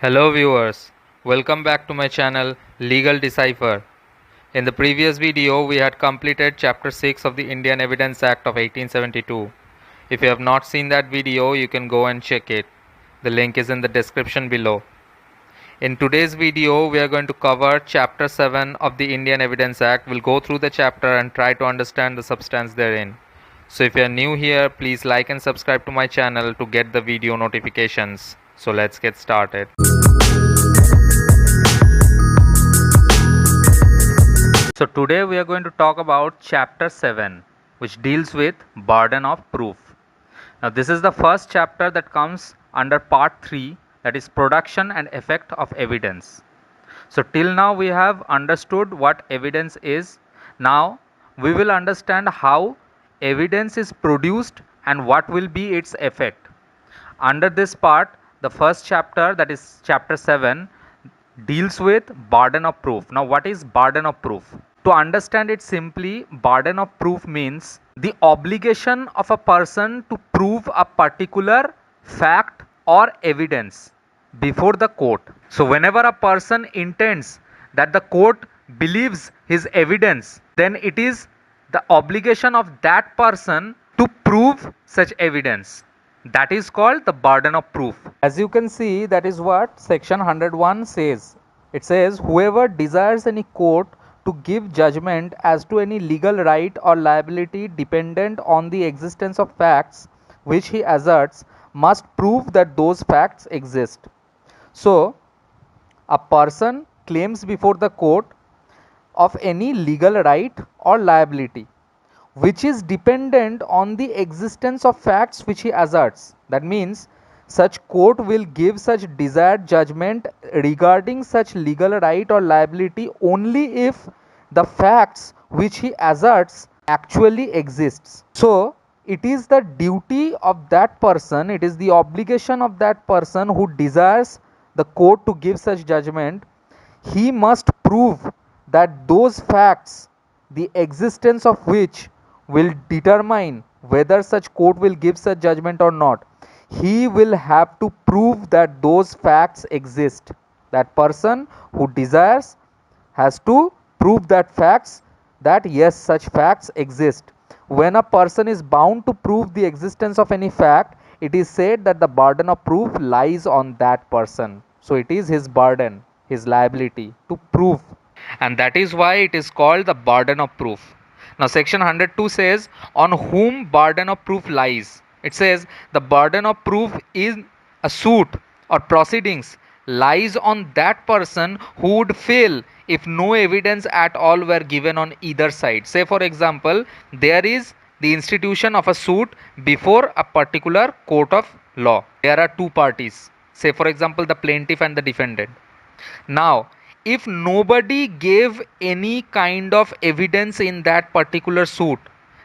Hello viewers, welcome back to my channel Legal Decipher. In the previous video we had completed chapter 6 of the Indian Evidence Act of 1872. If you have not seen that video you can go and check it. The link is in the description below. In today's video we are going to cover chapter 7 of the Indian Evidence Act. We'll go through the chapter and try to understand the substance therein. So if you are new here, please like and subscribe to my channel to get the video notifications. So let's get started. So today we are going to talk about chapter 7, which deals with burden of proof. Now this is the first chapter that comes under part 3, that is production and effect of evidence. So till now we have understood what evidence is. Now we will understand how evidence is produced and what will be its effect. Under this part, the first chapter, that is chapter 7, deals with burden of proof. Now what is burden of proof? To understand it simply, burden of proof means the obligation of a person to prove a particular fact or evidence before the court. So whenever a person intends that the court believes his evidence, then it is the obligation of that person to prove such evidence. That is called the burden of proof. As you can see, that is what section 101 says. It says, whoever desires any court to give judgment as to any legal right or liability dependent on the existence of facts which he asserts must prove that those facts exist. So, a person claims before the court of any legal right or liability which is dependent on the existence of facts which he asserts. That means such court will give such desired judgment regarding such legal right or liability only if the facts which he asserts actually exists. So it is the duty of that person, it is the obligation of that person who desires the court to give such judgment. He must prove that those facts, the existence of which will determine whether such court will give such judgment or not. He will have to prove that those facts exist. That person who desires has to prove that yes, such facts exist. When a person is bound to prove the existence of any fact, it is said that the burden of proof lies on that person. So it is his burden, his liability to prove, and that is why it is called the burden of proof. Now section 102 says on whom burden of proof lies. It says the burden of proof is a suit or proceedings lies on that person who would fail if no evidence at all were given on either side. Say for example, there is the institution of a suit before a particular court of law. There are two parties, say for example the plaintiff and the defendant. Now if nobody gave any kind of evidence in that particular suit,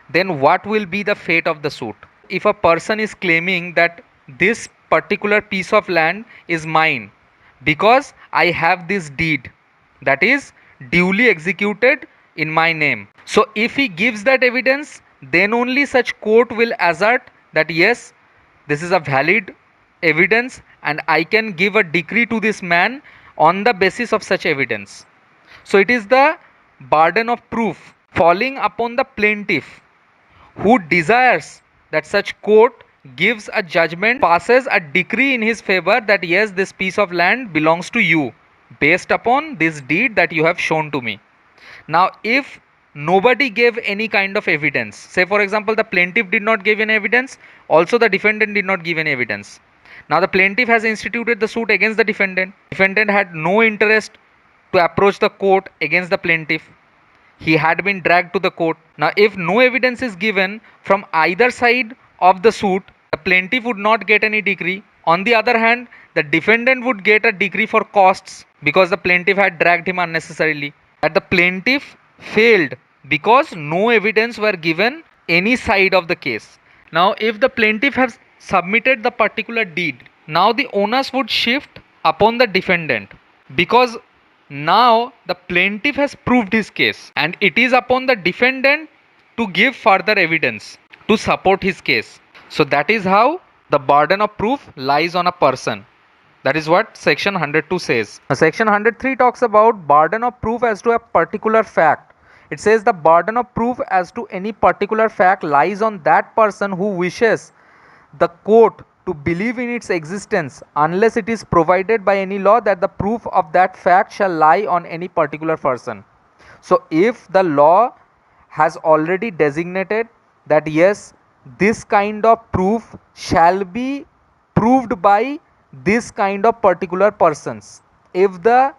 then what will be the fate of the suit? If a person is claiming that this particular piece of land is mine because I have this deed that is duly executed in my name. So if he gives that evidence, then only such court will assert that yes, this is a valid evidence and I can give a decree to this man on the basis of such evidence. So it is the burden of proof falling upon the plaintiff who desires that such court gives a judgment, passes a decree in his favor that yes, this piece of land belongs to you based upon this deed that you have shown to me. Now if nobody gave any kind of evidence, say for example the plaintiff did not give any evidence, also the defendant did not give any evidence. Now the plaintiff has instituted the suit against the defendant. Defendant had no interest to approach the court against the plaintiff. He had been dragged to the court. Now if no evidence is given from either side of the suit, the plaintiff would not get any decree. On the other hand, the defendant would get a decree for costs because the plaintiff had dragged him unnecessarily. That the plaintiff failed because no evidence were given any side of the case. Now if the plaintiff has submitted the particular deed, now the onus would shift upon the defendant because now the plaintiff has proved his case and it is upon the defendant to give further evidence to support his case. So that is how the burden of proof lies on a person. That is what section 102 says. Now, section 103 talks about burden of proof as to a particular fact. It says the burden of proof as to any particular fact lies on that person who wishes the court to believe in its existence unless it is provided by any law that the proof of that fact shall lie on any particular person. So if the law has already designated that yes, this kind of proof shall be proved by this kind of particular persons, if the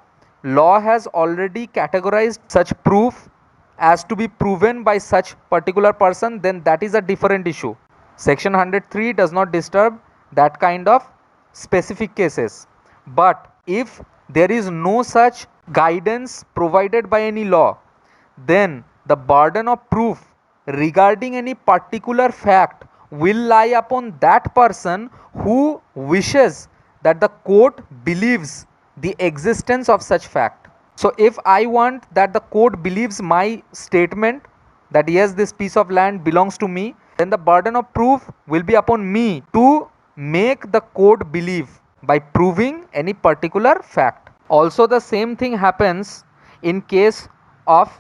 law has already categorized such proof as to be proven by such particular person, then that is a different issue. Section 103 does not disturb that kind of specific cases. But if there is no such guidance provided by any law, then the burden of proof regarding any particular fact will lie upon that person who wishes that the court believes the existence of such fact. So if I want that the court believes my statement that yes, this piece of land belongs to me, then the burden of proof will be upon me to make the court believe by proving any particular fact. Also, the same thing happens in case of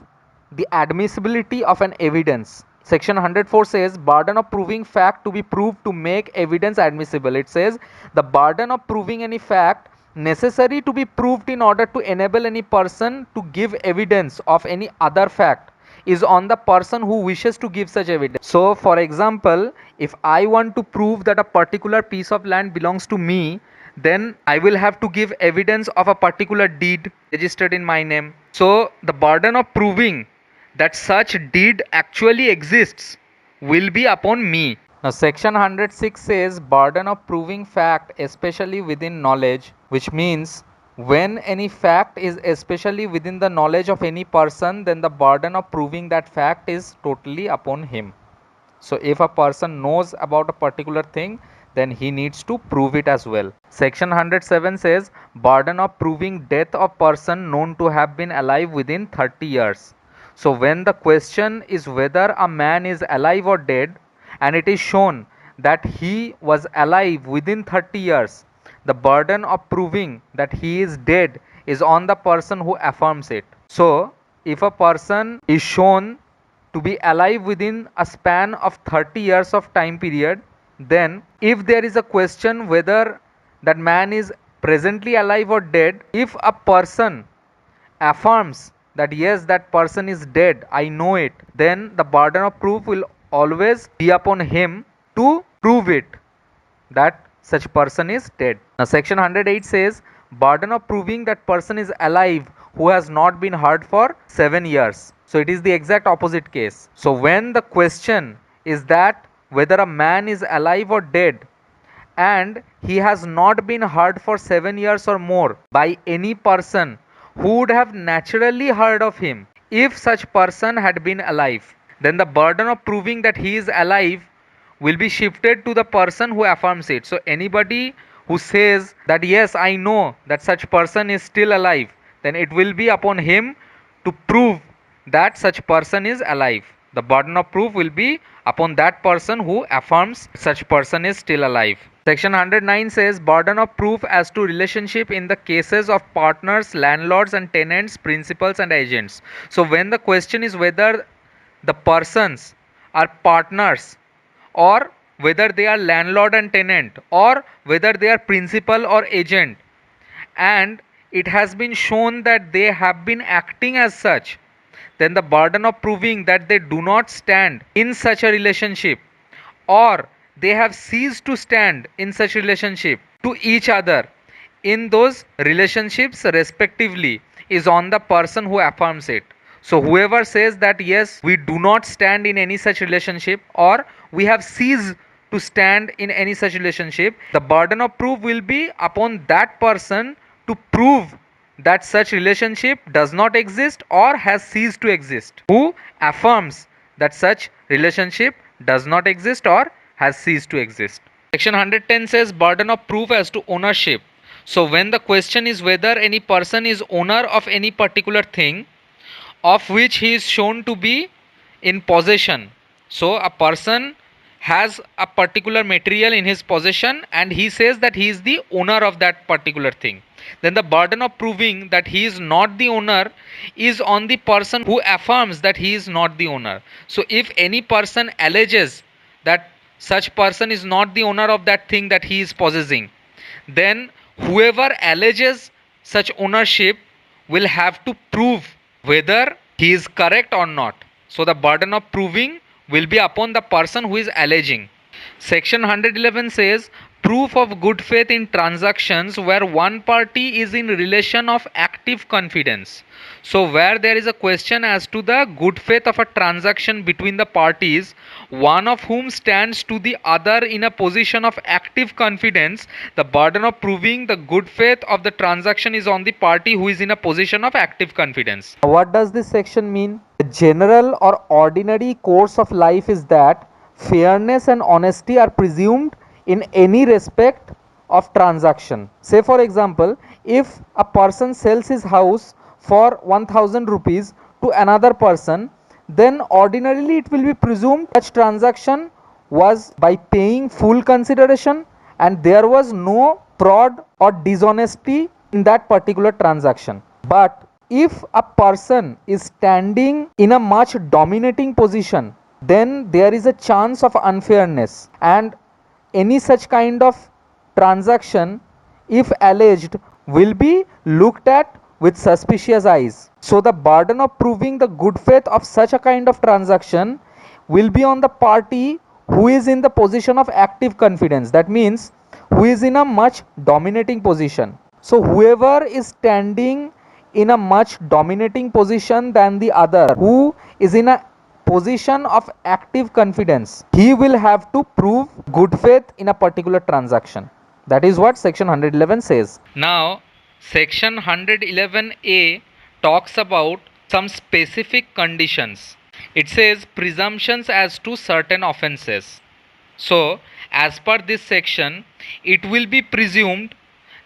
the admissibility of an evidence. Section 104 says burden of proving fact to be proved to make evidence admissible. It says the burden of proving any fact necessary to be proved in order to enable any person to give evidence of any other fact is on the person who wishes to give such evidence. So for example, if I want to prove that a particular piece of land belongs to me, then I will have to give evidence of a particular deed registered in my name. So the burden of proving that such deed actually exists will be upon me. Now section 106 says burden of proving fact especially within knowledge, which means when any fact is especially within the knowledge of any person, then the burden of proving that fact is totally upon him. So if a person knows about a particular thing, then he needs to prove it as well. Section 107 says burden of proving death of person known to have been alive within 30 years. So when the question is whether a man is alive or dead and it is shown that he was alive within 30 years, the burden of proving that he is dead is on the person who affirms it. So if a person is shown to be alive within a span of 30 years of time period, then if there is a question whether that man is presently alive or dead, if a person affirms that yes, that person is dead, I know it, then the burden of proof will always be upon him to prove it that such person is dead. Now section 108 says burden of proving that person is alive who has not been heard for 7 years. So it is the exact opposite case. So when the question is that whether a man is alive or dead and he has not been heard for 7 years or more by any person who would have naturally heard of him if such person had been alive, then the burden of proving that he is alive will be shifted to the person who affirms it. So anybody who says that yes, I know that such person is still alive, then it will be upon him to prove that such person is alive. The burden of proof will be upon that person who affirms such person is still alive. Section 109 says burden of proof as to relationship in the cases of partners, landlords and tenants, principals and agents. So when the question is whether the persons are partners or whether they are landlord and tenant or whether they are principal or agent, and it has been shown that they have been acting as such, then the burden of proving that they do not stand in such a relationship or they have ceased to stand in such relationship to each other in those relationships respectively is on the person who affirms it. So whoever says that yes, we do not stand in any such relationship or we have ceased to stand in any such relationship, the burden of proof will be upon that person to prove that such relationship does not exist or has ceased to exist, who affirms that such relationship does not exist or has ceased to exist. Section 110 says burden of proof as to ownership. So when the question is whether any person is owner of any particular thing of which he is shown to be in possession. So a person has a particular material in his possession and he says that he is the owner of that particular thing, then the burden of proving that he is not the owner is on the person who affirms that he is not the owner. So if any person alleges that such person is not the owner of that thing that he is possessing, then whoever alleges such ownership will have to prove whether he is correct or not. So the burden of proving will be upon the person who is alleging. Section 111 says proof of good faith in transactions where one party is in relation of active confidence. So where there is a question as to the good faith of a transaction between the parties, one of whom stands to the other in a position of active confidence, the burden of proving the good faith of the transaction is on the party who is in a position of active confidence. What does this section mean? The general or ordinary course of life is that fairness and honesty are presumed in any respect of transaction. Say for example, if a person sells his house for 1000 rupees to another person, then ordinarily it will be presumed such transaction was by paying full consideration and there was no fraud or dishonesty in that particular transaction. But if a person is standing in a much dominating position, then there is a chance of unfairness, and any such kind of transaction, if alleged, will be looked at with suspicious eyes. So the burden of proving the good faith of such a kind of transaction will be on the party who is in the position of active confidence. That means who is in a much dominating position. So whoever is standing in a much dominating position than the other, who is in a position of active confidence, he will have to prove good faith in a particular transaction. That is what section 111 says. Now, section 111A talks about some specific conditions. It says presumptions as to certain offences. So, as per this section, it will be presumed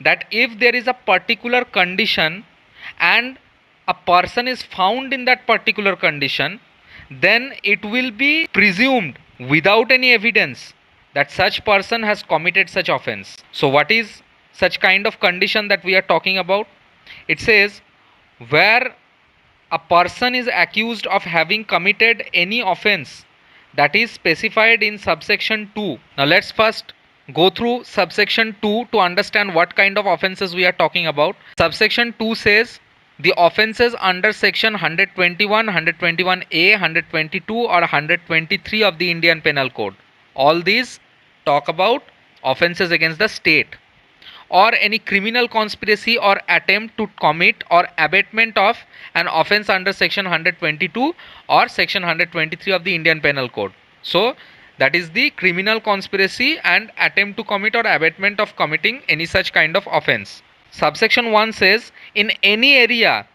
that if there is a particular condition and a person is found in that particular condition, then it will be presumed without any evidence that such person has committed such offense. So what is such kind of condition that we are talking about? It says where a person is accused of having committed any offense that is specified in subsection 2. Now let's first go through subsection 2 to understand what kind of offenses we are talking about. Subsection 2 says the offenses under section 121, 121A, 122 or 123 of the Indian Penal Code. All these talk about offenses against the state, or any criminal conspiracy or attempt to commit or abatement of an offence under section 122 or section 123 of the Indian Penal Code. So that is the criminal conspiracy and attempt to commit or abatement of committing any such kind of offence. Subsection 1 says in any area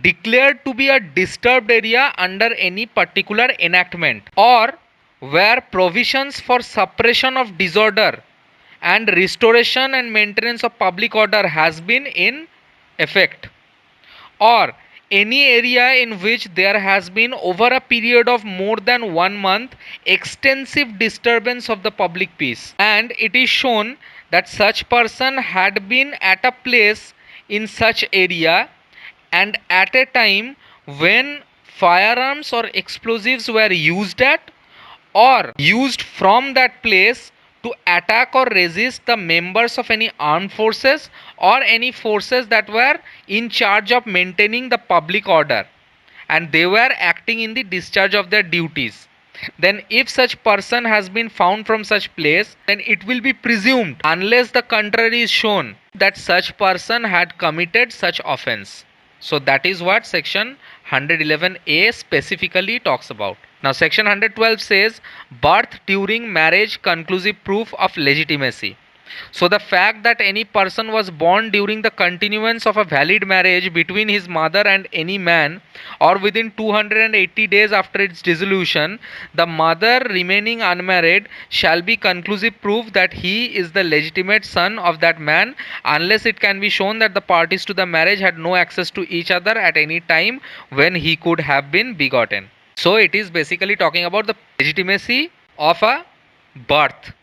declared to be a disturbed area under any particular enactment, or where provisions for suppression of disorder and restoration and maintenance of public order has been in effect, or any area in which there has been over a period of more than 1 month extensive disturbance of the public peace, and it is shown that such person had been at a place in such area and at a time when firearms or explosives were used at or used from that place to attack or resist the members of any armed forces or any forces that were in charge of maintaining the public order, and they were acting in the discharge of their duties, then if such person has been found from such place, then it will be presumed, unless the contrary is shown, that such person had committed such offense. So that is what section 111A specifically talks about. Now section 112 says birth during marriage conclusive proof of legitimacy. So the fact that any person was born during the continuance of a valid marriage between his mother and any man, or within 280 days after its dissolution, the mother remaining unmarried, shall be conclusive proof that he is the legitimate son of that man, unless it can be shown that the parties to the marriage had no access to each other at any time when he could have been begotten. So it is basically talking about the legitimacy of a birth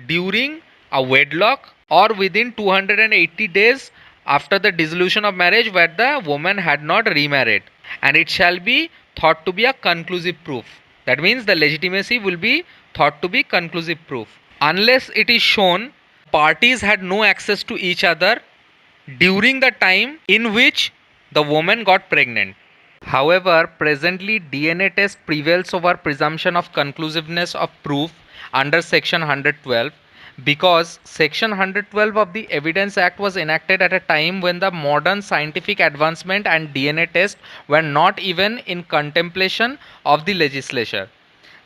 during a wedlock or within 280 days after the dissolution of marriage where the woman had not remarried, and it shall be thought to be a conclusive proof. That means the legitimacy will be thought to be conclusive proof unless it is shown parties had no access to each other during the time in which the woman got pregnant. However, presently DNA test prevails over presumption of conclusiveness of proof under section 112 because section 112 of the Evidence Act was enacted at a time when the modern scientific advancement and DNA test were not even in contemplation of the legislature.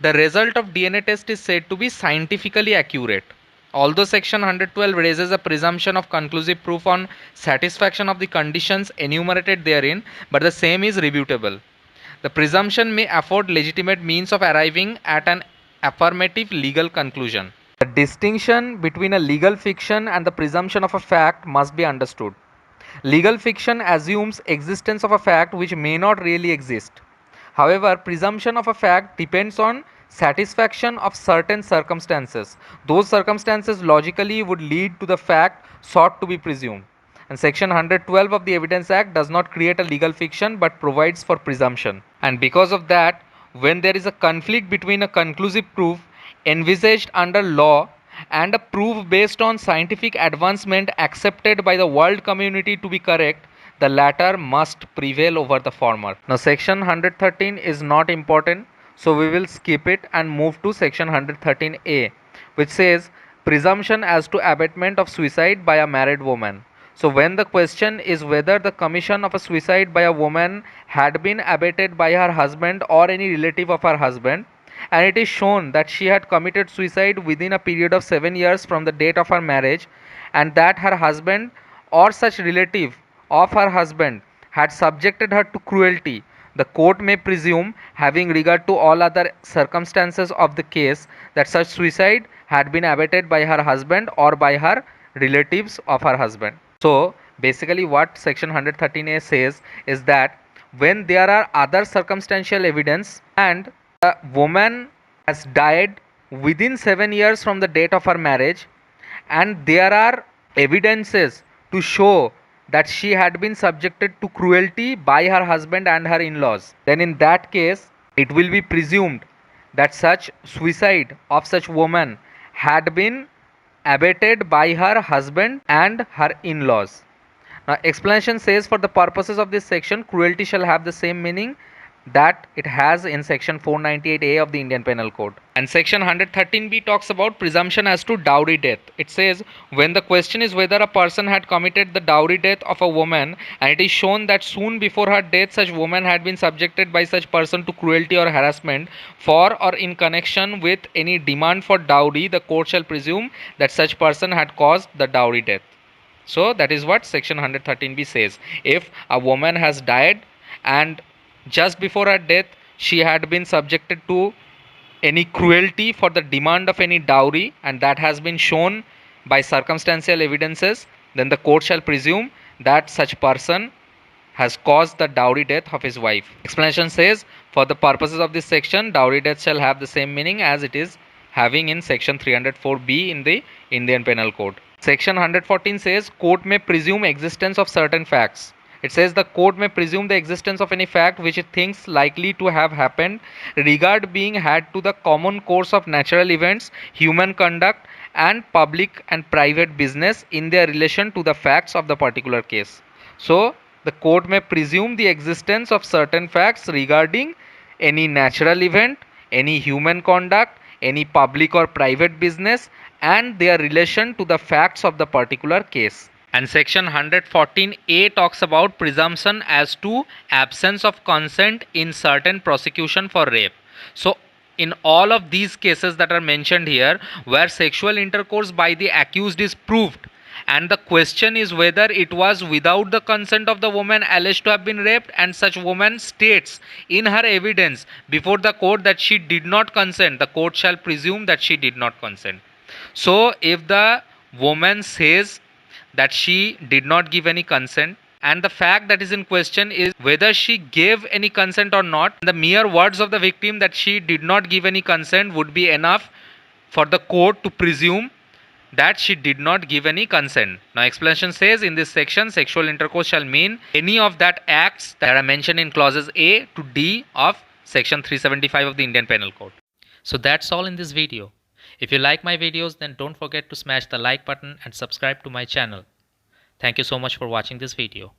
The result of DNA test is said to be scientifically accurate. Although section 112 raises a presumption of conclusive proof on satisfaction of the conditions enumerated therein, but the same is rebutable. The presumption may afford legitimate means of arriving at an affirmative legal conclusion. The distinction between a legal fiction and the presumption of a fact must be understood. Legal fiction assumes existence of a fact which may not really exist. However, presumption of a fact depends on satisfaction of certain circumstances. Those circumstances logically would lead to the fact sought to be presumed. And section 112 of the Evidence Act does not create a legal fiction but provides for presumption. And because of that, when there is a conflict between a conclusive proof envisaged under law and a proof based on scientific advancement accepted by the world community to be correct, the latter must prevail over the former. Now, section 113 is not important, so we will skip it and move to section 113A, which says presumption as to abatement of suicide by a married woman. So, when the question is whether the commission of a suicide by a woman had been abated by her husband or any relative of her husband, and it is shown that she had committed suicide within a period of 7 years from the date of her marriage, and that her husband or such relative of her husband had subjected her to cruelty, the court may presume, having regard to all other circumstances of the case, that such suicide had been abated by her husband or by her relatives of her husband. So, basically, what section 113A says is that when there are other circumstantial evidence and the woman has died within 7 years from the date of her marriage, and there are evidences to show that she had been subjected to cruelty by her husband and her in-laws, then in that case it will be presumed that such suicide of such woman had been abated by her husband and her in-laws. Now, explanation says for the purposes of this section, cruelty shall have the same meaning that it has in section 498A of the Indian Penal Code. And section 113B talks about presumption as to dowry death. It says when the question is whether a person had committed the dowry death of a woman and it is shown that soon before her death such woman had been subjected by such person to cruelty or harassment for or in connection with any demand for dowry, the court shall presume that such person had caused the dowry death. So that is what section 113B says. If a woman has died and just before her death she had been subjected to any cruelty for the demand of any dowry and that has been shown by circumstantial evidences, then the court shall presume that such person has caused the dowry death of his wife. Explanation says for the purposes of this section, dowry death shall have the same meaning as it is having in section 304B in the Indian Penal Code. Section 114 says court may presume existence of certain facts. It says the court may presume the existence of any fact which it thinks likely to have happened, regard being had to the common course of natural events, human conduct, and public and private business in their relation to the facts of the particular case. So, the court may presume the existence of certain facts regarding any natural event, any human conduct, any public or private business, and their relation to the facts of the particular case. And section 114A talks about presumption as to absence of consent in certain prosecution for rape. So, in all of these cases that are mentioned here, where sexual intercourse by the accused is proved, and the question is whether it was without the consent of the woman alleged to have been raped, and such woman states in her evidence before the court that she did not consent, the court shall presume that she did not consent. So, if the woman says that she did not give any consent and the fact that is in question is whether she gave any consent or not, the mere words of the victim that she did not give any consent would be enough for the court to presume that she did not give any consent. Now explanation says in this section, sexual intercourse shall mean any of that acts that are mentioned in clauses A to D of section 375 of the Indian Penal Code. So that's all in this video. If you like my videos, then don't forget to smash the like button and subscribe to my channel. Thank you so much for watching this video.